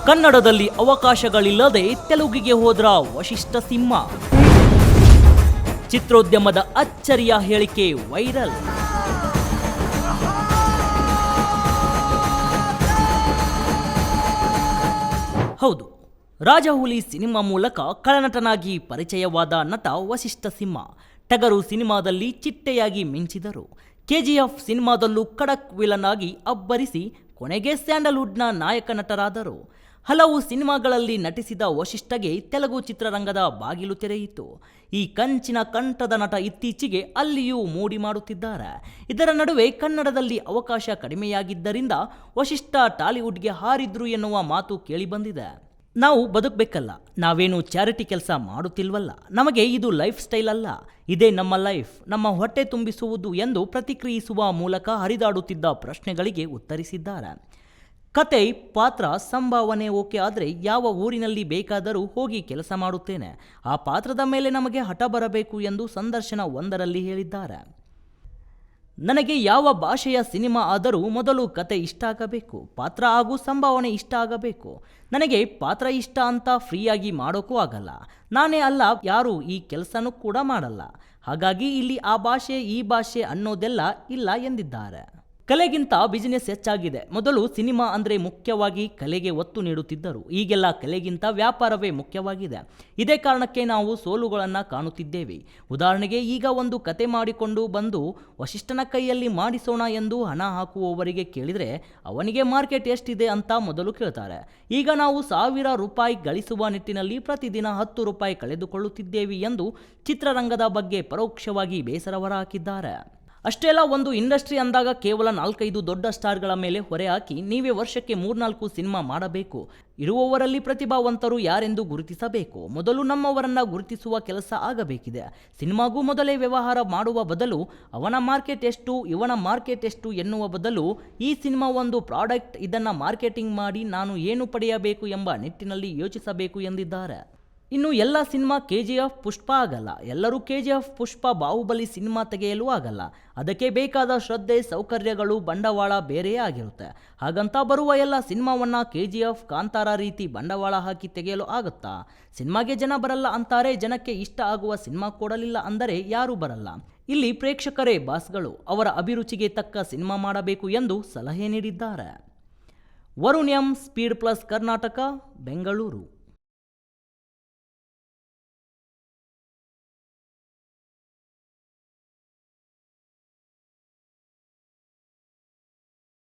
ಕನ್ನಡದಲ್ಲಿ ಅವಕಾಶಗಳಿಲ್ಲದೆ ತೆಲುಗಿಗೆ ಹೋದ್ರ ವಶಿಷ್ಠ ಸಿಂಹ. ಚಿತ್ರೋದ್ಯಮದ ಅಚ್ಚರಿಯ ಹೇಳಿಕೆ ವೈರಲ್. ಹೌದು, ರಾಜಹುಲಿ ಸಿನಿಮಾ ಮೂಲಕ ಖಳನಟನಾಗಿ ಪರಿಚಯವಾದ ನಟ ವಶಿಷ್ಠ ಸಿಂಹ ಟಗರು ಸಿನಿಮಾದಲ್ಲಿ ಚಿಟ್ಟೆಯಾಗಿ ಮಿಂಚಿದರು. ಕೆಜಿಎಫ್ ಸಿನಿಮಾದಲ್ಲೂ ಖಡಕ್ ವಿಲನ್ ಆಗಿ ಅಬ್ಬರಿಸಿ ಕೊನೆಗೆ ಸ್ಯಾಂಡಲ್ವುಡ್ನ ನಾಯಕ ನಟರಾದರು. ಹಲವು ಸಿನಿಮಾಗಳಲ್ಲಿ ನಟಿಸಿದ ವಶಿಷ್ಠಗೆ ತೆಲುಗು ಚಿತ್ರರಂಗದ ಬಾಗಿಲು ತೆರೆಯಿತು. ಈ ಕಂಚಿನ ಕಂಠದ ನಟ ಇತ್ತೀಚೆಗೆ ಅಲ್ಲಿಯೂ ಮೂಡಿ ಮಾಡುತ್ತಿದ್ದಾರೆ. ಇದರ ನಡುವೆ ಕನ್ನಡದಲ್ಲಿ ಅವಕಾಶ ಕಡಿಮೆಯಾಗಿದ್ದರಿಂದ ವಶಿಷ್ಠ ಟಾಲಿವುಡ್ಗೆ ಹಾರಿದ್ರು ಎನ್ನುವ ಮಾತು ಕೇಳಿಬಂದಿದೆ. ನಾವು ಬದುಕಬೇಕಲ್ಲ, ನಾವೇನು ಚಾರಿಟಿ ಕೆಲಸ ಮಾಡುತ್ತಿಲ್ವಲ್ಲ, ನಮಗೆ ಇದು ಲೈಫ್ ಸ್ಟೈಲ್ ಅಲ್ಲ, ಇದೇ ನಮ್ಮ ಲೈಫ್, ನಮ್ಮ ಹೊಟ್ಟೆ ತುಂಬಿಸುವುದು ಎಂದು ಪ್ರತಿಕ್ರಿಯಿಸುವ ಮೂಲಕ ಹರಿದಾಡುತ್ತಿದ್ದ ಪ್ರಶ್ನೆಗಳಿಗೆ ಉತ್ತರಿಸಿದ್ದಾರೆ. ಕತೆ, ಪಾತ್ರ, ಸಂಭಾವನೆ ಓಕೆ ಆದರೆ ಯಾವ ಊರಿನಲ್ಲಿ ಬೇಕಾದರೂ ಹೋಗಿ ಕೆಲಸ ಮಾಡುತ್ತೇನೆ, ಆ ಪಾತ್ರದ ಮೇಲೆ ನಮಗೆ ಹಠ ಬರಬೇಕು ಎಂದು ಸಂದರ್ಶನ ಒಂದರಲ್ಲಿ ಹೇಳಿದ್ದಾರೆ. ನನಗೆ ಯಾವ ಭಾಷೆಯ ಸಿನಿಮಾ ಆದರೂ ಮೊದಲು ಕತೆ ಇಷ್ಟ ಆಗಬೇಕು, ಪಾತ್ರ ಹಾಗೂ ಸಂಭಾವನೆ ಇಷ್ಟ ಆಗಬೇಕು. ನನಗೆ ಪಾತ್ರ ಇಷ್ಟ ಅಂತ ಫ್ರೀಯಾಗಿ ಮಾಡೋಕ್ಕೂ ಆಗಲ್ಲ, ನಾನೇ ಅಲ್ಲ ಯಾರು ಈ ಕೆಲಸನೂ ಕೂಡ ಮಾಡಲ್ಲ. ಹಾಗಾಗಿ ಇಲ್ಲಿ ಆ ಭಾಷೆ ಈ ಭಾಷೆ ಅನ್ನೋದೆಲ್ಲ ಇಲ್ಲ ಎಂದಿದ್ದಾರೆ. ಕಲೆಗಿಂತ ಬಿಸಿನೆಸ್ ಹೆಚ್ಚಾಗಿದೆ. ಮೊದಲು ಸಿನಿಮಾ ಅಂದರೆ ಮುಖ್ಯವಾಗಿ ಕಲೆಗೆ ಒತ್ತು ನೀಡುತ್ತಿದ್ದರು. ಈಗೆಲ್ಲ ಕಲೆಗಿಂತ ವ್ಯಾಪಾರವೇ ಮುಖ್ಯವಾಗಿದೆ. ಇದೇ ಕಾರಣಕ್ಕೆ ನಾವು ಸೋಲುಗಳನ್ನು ಕಾಣುತ್ತಿದ್ದೇವೆ. ಉದಾಹರಣೆಗೆ, ಈಗ ಒಂದು ಕತೆ ಮಾಡಿಕೊಂಡು ಬಂದು ವಶಿಷ್ಠನ ಕೈಯಲ್ಲಿ ಮಾಡಿಸೋಣ ಎಂದು ಹಣ ಹಾಕುವವರಿಗೆ ಕೇಳಿದರೆ ಅವನಿಗೆ ಮಾರ್ಕೆಟ್ ಎಷ್ಟಿದೆ ಅಂತ ಮೊದಲು ಕೇಳ್ತಾರೆ. ಈಗ ನಾವು ₹1000 ಗಳಿಸುವ ನಿಟ್ಟಿನಲ್ಲಿ ಪ್ರತಿದಿನ ₹10 ಕಳೆದುಕೊಳ್ಳುತ್ತಿದ್ದೇವೆ ಎಂದು ಚಿತ್ರರಂಗದ ಬಗ್ಗೆ ಪರೋಕ್ಷವಾಗಿ ಬೇಸರ ಹೊರಹಾಕಿದ್ದಾರೆ. ಅಷ್ಟೇ ಅಲ್ಲ, ಒಂದು ಇಂಡಸ್ಟ್ರಿ ಅಂದಾಗ ಕೇವಲ 4-5 ದೊಡ್ಡ ಸ್ಟಾರ್ಗಳ ಮೇಲೆ ಹೊರೆ ಹಾಕಿ ನೀವೇ ವರ್ಷಕ್ಕೆ 3-4 ಸಿನಿಮಾ ಮಾಡಬೇಕು. ಇರುವವರಲ್ಲಿ ಪ್ರತಿಭಾವಂತರು ಯಾರೆಂದು ಗುರುತಿಸಬೇಕು. ಮೊದಲು ನಮ್ಮವರನ್ನ ಗುರುತಿಸುವ ಕೆಲಸ ಆಗಬೇಕಿದೆ. ಸಿನಿಮಾಗೂ ಮೊದಲೇ ವ್ಯವಹಾರ ಮಾಡುವ ಬದಲು ಅವನ ಮಾರ್ಕೆಟ್ ಎಷ್ಟು, ಇವನ ಮಾರ್ಕೆಟ್ ಎಷ್ಟು ಎನ್ನುವ ಬದಲು ಈ ಸಿನಿಮಾ ಒಂದು ಪ್ರಾಡಕ್ಟ್, ಇದನ್ನು ಮಾರ್ಕೆಟಿಂಗ್ ಮಾಡಿ ನಾನು ಏನು ಪಡೆಯಬೇಕು ಎಂಬ ನಿಟ್ಟಿನಲ್ಲಿ ಯೋಚಿಸಬೇಕು ಎಂದಿದ್ದಾರೆ. ಇನ್ನು ಎಲ್ಲ ಸಿನಿಮಾ ಕೆಜಿಎಫ್ ಪುಷ್ಪ ಆಗಲ್ಲ, ಎಲ್ಲರೂ ಕೆಜಿಎಫ್ ಪುಷ್ಪ ಬಾಹುಬಲಿ ಸಿನಿಮಾ ತೆಗೆಯಲು ಆಗಲ್ಲ. ಅದಕ್ಕೆ ಬೇಕಾದ ಶ್ರದ್ಧೆ, ಸೌಕರ್ಯಗಳು, ಬಂಡವಾಳ ಬೇರೆಯೇ ಆಗಿರುತ್ತೆ. ಹಾಗಂತ ಬರುವ ಎಲ್ಲ ಸಿನಿಮಾವನ್ನ ಕೆಜಿಎಫ್, ಕಾಂತಾರ ರೀತಿ ಬಂಡವಾಳ ಹಾಕಿ ತೆಗೆಯಲು ಆಗುತ್ತಾ? ಸಿನಿಮಾಗೆ ಜನ ಬರಲ್ಲ ಅಂತಾರೆ, ಜನಕ್ಕೆ ಇಷ್ಟ ಆಗುವ ಸಿನಿಮಾ ಕೊಡಲಿಲ್ಲ ಅಂದರೆ ಯಾರೂ ಬರಲ್ಲ. ಇಲ್ಲಿ ಪ್ರೇಕ್ಷಕರೇ ಬಾಸ್ಗಳು, ಅವರ ಅಭಿರುಚಿಗೆ ತಕ್ಕ ಸಿನಿಮಾ ಮಾಡಬೇಕು ಎಂದು ಸಲಹೆ ನೀಡಿದ್ದಾರೆ. Varun M, speed plus Karnataka, Bengaluru.